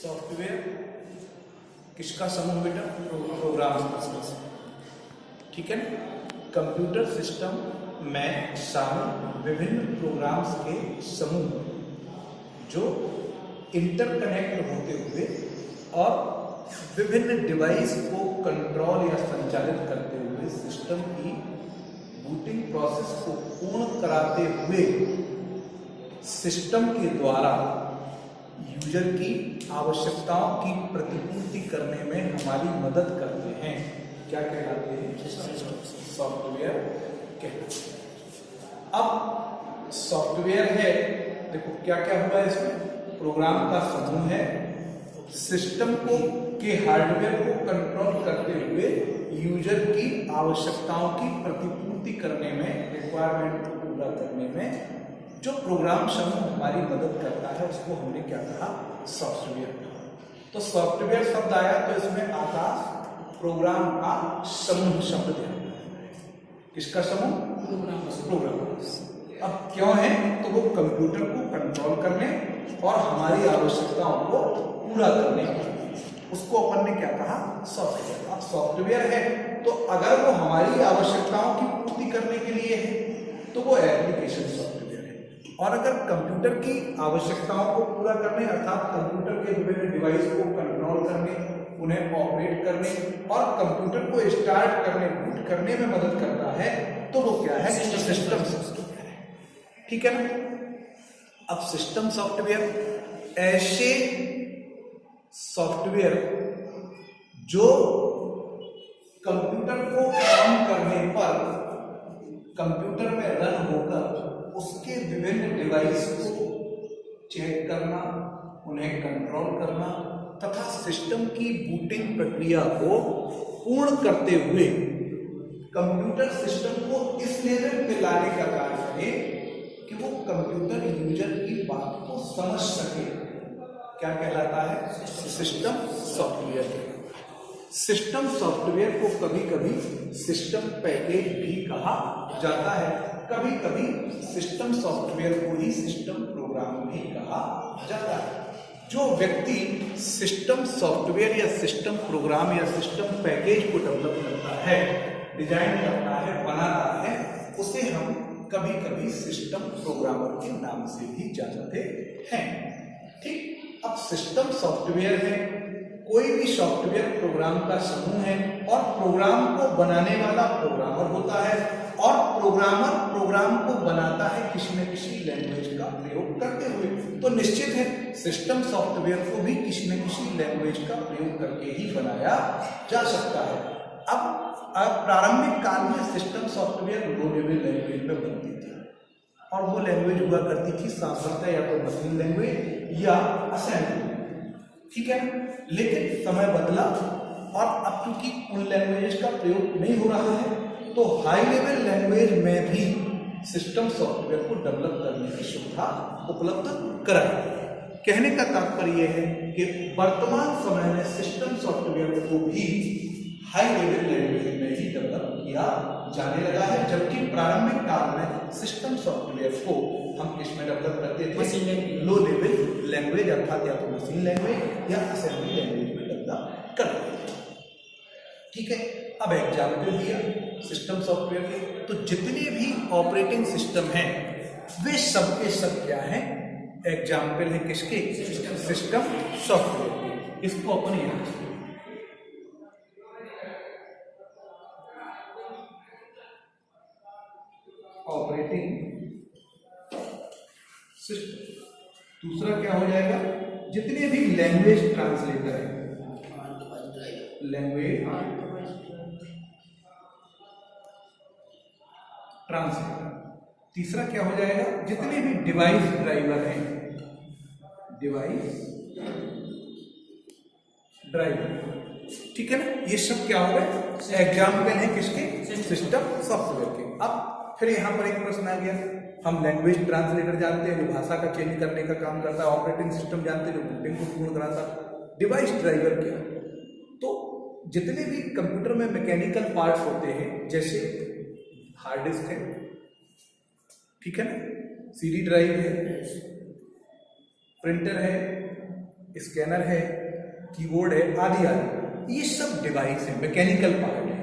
Software किसका समूह बेटा? प्रोग्राम। ठीक है। कंप्यूटर सिस्टम में शामिल विभिन्न प्रोग्राम्स के समूह जो इंटरकनेक्ट होते हुए और विभिन्न डिवाइस को कंट्रोल या संचालित करते हुए सिस्टम की बूटिंग प्रोसेस को पूर्ण कराते हुए सिस्टम के द्वारा यूजर की आवश्यकताओं की प्रतिपूर्ति करने में हमारी मदद करते हैं। क्या कहलाते हैं? सॉफ्टवेयर कहलाते हैं। अब सॉफ्टवेयर है, देखो क्या क्या हुआ है इसमें? प्रोग्राम का समूह है, सिस्टम को के हार्डवेयर को कंट्रोल करते हुए यूजर की आवश्यकताओं की प्रतिपूर्ति करने में, रिक्वायरमेंट को पूरा करने में जो प्रोग्राम समूह हमारी मदद करता है उसको हमने क्या कहा? सॉफ्टवेयर। तो सॉफ्टवेयर शब्द आया तो इसमें आकाश प्रोग्राम का समूह शब्द ध्यान रखना है। किसका समूह? प्रोग्राम। अब क्यों है? तो वो कंप्यूटर को कंट्रोल करने और हमारी आवश्यकताओं को पूरा करने के लिए, उसको अपन ने क्या कहा? सॉफ्टवेयर। अब सॉफ्टवेयर है तो अगर वो हमारी आवश्यकताओं की पूर्ति करने के लिए है तो वो एप्लीकेशन सॉफ्टवेयर है, और अगर कंप्यूटर की आवश्यकताओं को पूरा करने अर्थात कंप्यूटर के विभिन्न डिवाइस को कंट्रोल करने, उन्हें ऑपरेट करने और कंप्यूटर को स्टार्ट करने, बूट करने में मदद करता है तो वो क्या है? सिस्टम सॉफ्टवेयर है। ठीक है ना। अब सिस्टम सॉफ्टवेयर ऐसे सॉफ्टवेयर जो कंप्यूटर को ऑन करने पर कंप्यूटर में रन होकर उसके विभिन्न डिवाइस को चेक करना, उन्हें कंट्रोल करना तथा सिस्टम की बूटिंग प्रक्रिया को पूर्ण करते हुए कंप्यूटर सिस्टम को इस लेवल पे लाने का कार्य करे कि वो कंप्यूटर यूजर की बात को समझ सके। क्या कहलाता है? System software. सिस्टम सॉफ्टवेयर को कभी कभी सिस्टम पैकेज भी कहा जाता है, कभी कभी सिस्टम सॉफ्टवेयर को ही सिस्टम प्रोग्राम भी कहा जाता है। जो व्यक्ति सिस्टम सॉफ्टवेयर या सिस्टम प्रोग्राम या सिस्टम पैकेज को डेवलप करता है, डिजाइन करता है, बनाता है, उसे हम कभी कभी सिस्टम प्रोग्रामर के नाम से भी जानते हैं। ठीक। अब सिस्टम सॉफ्टवेयर है, कोई भी सॉफ्टवेयर प्रोग्राम का समूह है और प्रोग्राम को बनाने वाला प्रोग्रामर होता है और प्रोग्रामर प्रोग्राम को बनाता है किसी न किसी लैंग्वेज का प्रयोग करते हुए। तो निश्चित है सिस्टम सॉफ्टवेयर को भी किसी न किसी लैंग्वेज का प्रयोग करके ही बनाया जा सकता है। अब प्रारंभिक काल में system software low level language में बनती थी और वो लैंग्वेज हुआ करती थी सामान्यतः या तो मशीन लैंग्वेज या असेंबली। ठीक है। लेकिन समय बदला और अब चूंकि उन लैंग्वेज का प्रयोग नहीं हो रहा है तो हाई लेवल लैंग्वेज में भी सिस्टम सॉफ्टवेयर को डेवलप करने की सुविधा उपलब्ध कराई। कहने का तात्पर्य यह है कि वर्तमान समय में सिस्टम सॉफ्टवेयर को भी हाई लेवल लैंग्वेज में ही डेवलप किया जाने लगा है, जबकि प्रारंभिक काल में सिस्टम सॉफ्टवेयर को हम किस में डेवलप करते थे? लो लेवल लैंग्वेज अर्थात या तो मशीन लैंग्वेज या असेंबली लैंग्वेज में डेवलप करते थे। ठीक है। अब एग्जाम्पल दिया सिस्टम सॉफ्टवेयर के, तो जितने भी ऑपरेटिंग सिस्टम हैं वे सब के सब क्या हैं? एग्जाम्पल है किसके? सिस्टम सॉफ्टवेयर के। इसको अपन याद ऑपरेटिंग सिस्टम। दूसरा क्या हो जाएगा? जितने भी लैंग्वेज ट्रांसलेटर है, लैंग्वेज ट्रांसलेटर। तीसरा क्या हो जाएगा? जितने भी डिवाइस ड्राइवर हैं, डिवाइस ड्राइवर। ठीक है ना। ये सब क्या हो गए? एग्जाम्पल है किसके? सिस्टम सॉफ्टवेयर के। अब फिर यहां पर एक प्रश्न आ गया, हम लैंग्वेज ट्रांसलेटर जानते हैं जो भाषा का चेंज करने का काम करता है, ऑपरेटिंग सिस्टम जानते हैं जो बूटिंग को पूर्ण कराता है, डिवाइस ड्राइवर क्या? तो जितने भी कंप्यूटर में मैकेनिकल पार्ट्स होते हैं जैसे हार्ड डिस्क है, ठीक है ना, सीडी ड्राइव है, प्रिंटर है, स्कैनर है, कीबोर्ड है, आदि आदि, ये सब डिवाइस है, मैकेनिकल पार्ट है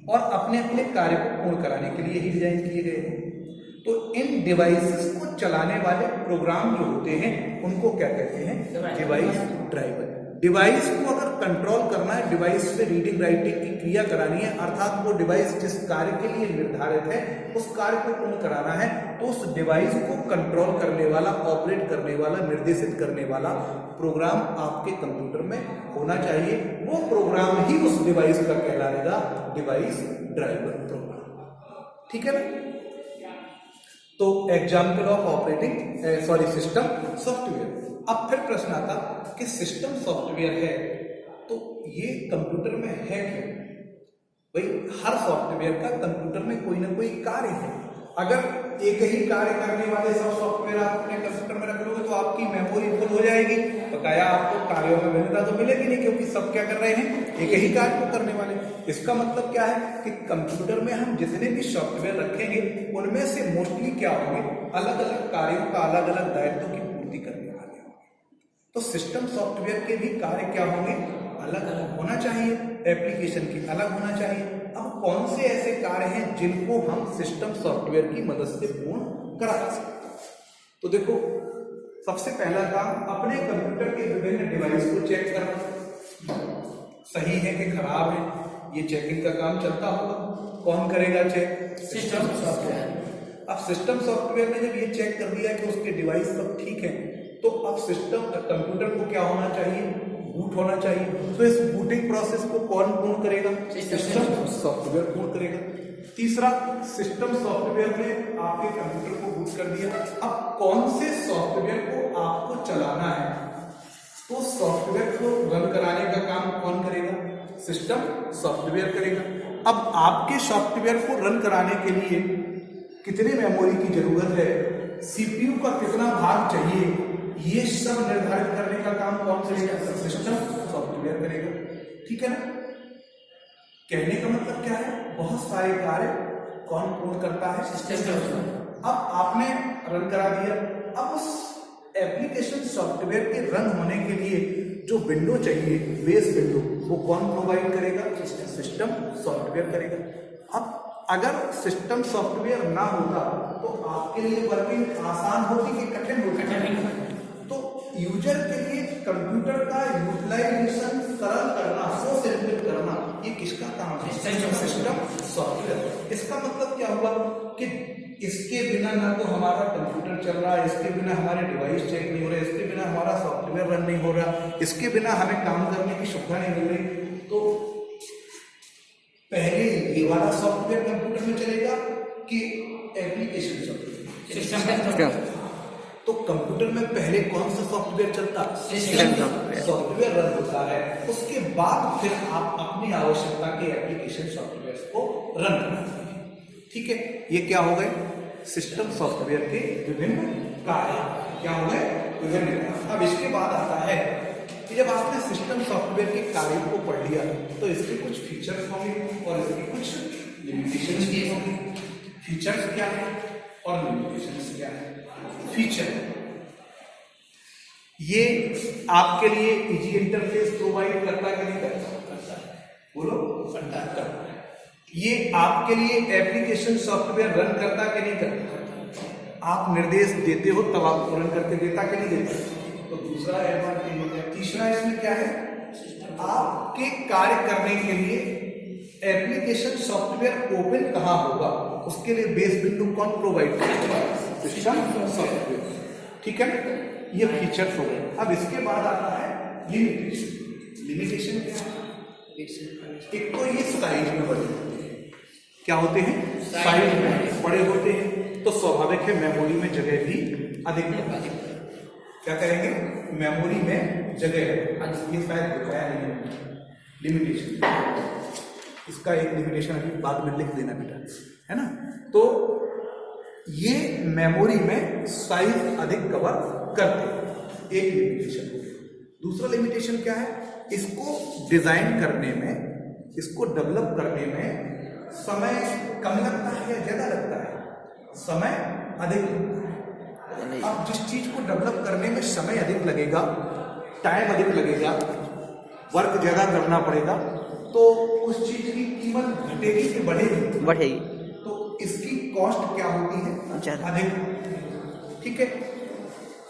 और अपने अपने कार्य को पूर्ण कराने के लिए ही डिजाइन किए गए हैं। तो इन डिवाइसेस को चलाने वाले प्रोग्राम जो होते हैं उनको क्या कहते हैं? Device driver. डिवाइस को अगर कंट्रोल करना है, डिवाइस से रीडिंग राइटिंग की क्रिया करानी है, अर्थात वो डिवाइस जिस कार्य के लिए निर्धारित है उस कार्य को पूर्ण कराना है, तो उस डिवाइस को कंट्रोल करने वाला, ऑपरेट करने वाला, निर्देशित करने वाला प्रोग्राम आपके कंप्यूटर में होना चाहिए। वो प्रोग्राम ही उस डिवाइस का कहलाएगा डिवाइस ड्राइवर प्रोग्राम। ठीक है ना? तो example of operating system software. अब फिर प्रश्न आता कि सिस्टम सॉफ्टवेयर है तो ये कंप्यूटर में है क्या? भाई हर सॉफ्टवेयर का कंप्यूटर में कोई ना कोई कार्य है। अगर एक ही कार्य करने वाले सब सॉफ्टवेयर आप अपने कंप्यूटर में रख लोगे तो आपकी मेमोरी फुल हो जाएगी, बकाया आपको कार्यों में भिन्नता तो मिलेगी नहीं, क्योंकि सब क्या कर रहे हैं? एक ही कार्य को करने वाले। इसका मतलब क्या है कि कंप्यूटर में हम जितने भी सॉफ्टवेयर रखेंगे उनमें से मोस्टली क्या होंगे? अलग अलग कार्यों का अलग अलग दायित्व की पूर्ति करने वाले होंगे। तो सिस्टम सॉफ्टवेयर के भी कार्य क्या होंगे? अलग अलग होना चाहिए, एप्लीकेशन की अलग होना चाहिए। अब कौन से ऐसे कार्य हैं जिनको हम सिस्टम सॉफ्टवेयर की मदद से पूर्ण करा सकते हैं? तो देखो, सबसे पहला काम अपने कंप्यूटर के विभिन्न डिवाइस को चेक करना, सही है कि खराब है, ये चेकिंग का काम चलता होगा। कौन करेगा चेक? System software. अब सिस्टम सॉफ्टवेयर ने जब ये चेक कर दिया कि उसके डिवाइस सब ठीक है, तो अब सिस्टम कंप्यूटर को क्या होना चाहिए? बूट होना चाहिए। तो इस बूटिंग प्रोसेस को कौन पूर्ण करेगा? सिस्टम सॉफ्टवेयर पूर्ण करेगा। तीसरा, सिस्टम सॉफ्टवेयर ने आपके कंप्यूटर को बूट कर दिया। अब कौन से सॉफ्टवेयर को आपको चलाना है, तो सॉफ्टवेयर को रन कराने का काम कौन करेगा? सिस्टम सॉफ्टवेयर करेगा। अब आपके सॉफ्टवेयर को रन कराने के लिए कितने मेमोरी की जरूरत है, सीपीयू का कितना भाग चाहिए, ये सब निर्धारित करने का काम कौन करेगा? सिस्टम सॉफ्टवेयर करेगा। ठीक है ना? कहने का मतलब क्या है? बहुत सारे कार्य कौन पूर्ण करता है? सिस्टम। अब आपने रन करा दिया, अब उस एप्लीकेशन सॉफ्टवेयर के रन होने के लिए जो विंडो चाहिए, बेस विंडो, वो कौन प्रोवाइड करेगा? सिस्टम सॉफ्टवेयर करेगा। अब अगर सिस्टम सॉफ्टवेयर ना होता तो आपके लिए वर्किंग आसान होती कि कठिन होती? तो यूजर के लिए कंप्यूटर का यूटिलाइजेशन सरल करना, सो सिंपल करना, ये किसका काम है? System software. इसका मतलब क्या हुआ कि इसके बिना ना तो हमारा कंप्यूटर चल रहा है, इसके बिना हमारे डिवाइस चेक नहीं हो रहे, इसके बिना हमारा सॉफ्टवेयर रन नहीं हो रहा, इसके बिना हमें काम करने की सुविधा नहीं मिल रही। तो पहले ये वाला सॉफ्टवेयर कंप्यूटर में चलेगा कि एप्लीकेशन सॉफ्टवेयर? तो कंप्यूटर में पहले कौन सा सॉफ्टवेयर चलता? सॉफ्टवेयर रन होता है, उसके बाद फिर आप अपनी आवश्यकता के एप्लीकेशन सॉफ्टवेयर को रन करते हैं। ठीक है, ये क्या हो गए? सिस्टम सॉफ्टवेयर के विभिन्न कार्य क्या हो गए? विभिन्न कार्य। अब इसके बाद आता है कि जब आपने सिस्टम सॉफ्टवेयर के कार्य को पढ़ लिया तो इसके कुछ फीचर्स होंगे और इसके कुछ लिमिटेशंस भी होंगे। फीचर्स क्या है और लिमिटेशंस क्या है? फीचर, ये आपके लिए इजी इंटरफेस प्रोवाइड करता है कि नहीं करता? बोलो, करता है। ये आपके लिए एप्लीकेशन सॉफ्टवेयर रन करता कि नहीं करता? आप निर्देश देते हो तब आपको रन करके देता कि नहीं देता? तो दूसरा एडवांटेज होता है। तीसरा इसमें क्या है? आपके कार्य करने के लिए एप्लीकेशन सॉफ्टवेयर ओपन कहां होगा, उसके लिए बेस विंडो कौन प्रोवाइड करेगा? System software. ठीक है, ये फीचर्स हो गए। अब इसके बाद आता है लिमिटेशन। लिमिटेशन क्या है? एक तो ये साइज में बड़े होते हैं। क्या होते हैं? साइज में बड़े होते हैं, तो स्वाभाविक है मेमोरी में जगह भी अधिक। क्या करेंगे? मेमोरी में जगह है। ये शायद बताया नहीं है लिमिटेशन। इसका एक लिमिटेशन अभी बाद में लिख देना बेटा, है ना? तो ये मेमोरी में साइज अधिक कवर करते हैं, एक लिमिटेशन हो गया। दूसरा लिमिटेशन क्या है? इसको डिजाइन करने में, इसको डेवलप करने में समय कम लगता है या ज्यादा लगता है? समय अधिक लगता है। अब जिस चीज को डेवलप करने में समय अधिक लगेगा, टाइम अधिक लगेगा, वर्क ज़्यादा करना पड़ेगा, तो उस चीज़ की कीमत घटेगी कि बढ़ेगी? बढ़ेगी। तो इसकी कॉस्ट क्या होती है? ज़्यादा। अधिक। ठीक है।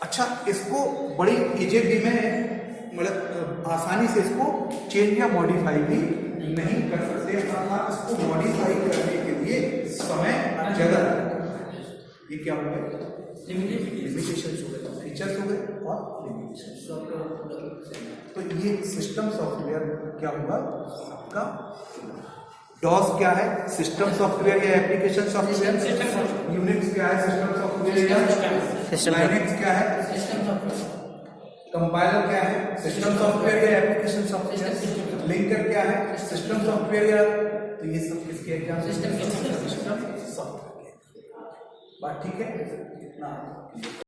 अच्छा, इसको बड़ी इजीली में मतलब आसानी से इसको चेंज या मॉडिफाई भी नहीं कर सकते, आप इसको मॉडिफाई करने के लिए समय ज़्यादा लगेगा। ये क्या हो गया? लिमिटेशंस हो गए, फीचर्स हो गए और लिमिटेशंस। तो ये सिस्टम सॉफ्टवेयर क्या हुआ आपका? डॉस क्या है? सिस्टम सॉफ्टवेयर या एप्लीकेशन सॉफ्टवेयर। यूनिक्स क्या है? सिस्टम सॉफ्टवेयर या लाइनक्स क्या है? कंपाइलर क्या है? सिस्टम सॉफ्टवेयर या एप्लीकेशन सॉफ्टवेयर। लिंकर क्या है? सिस्टम सॉफ्टवेयर या, तो ये सब किसके एग्जाम? System software. बात ठीक है? इतना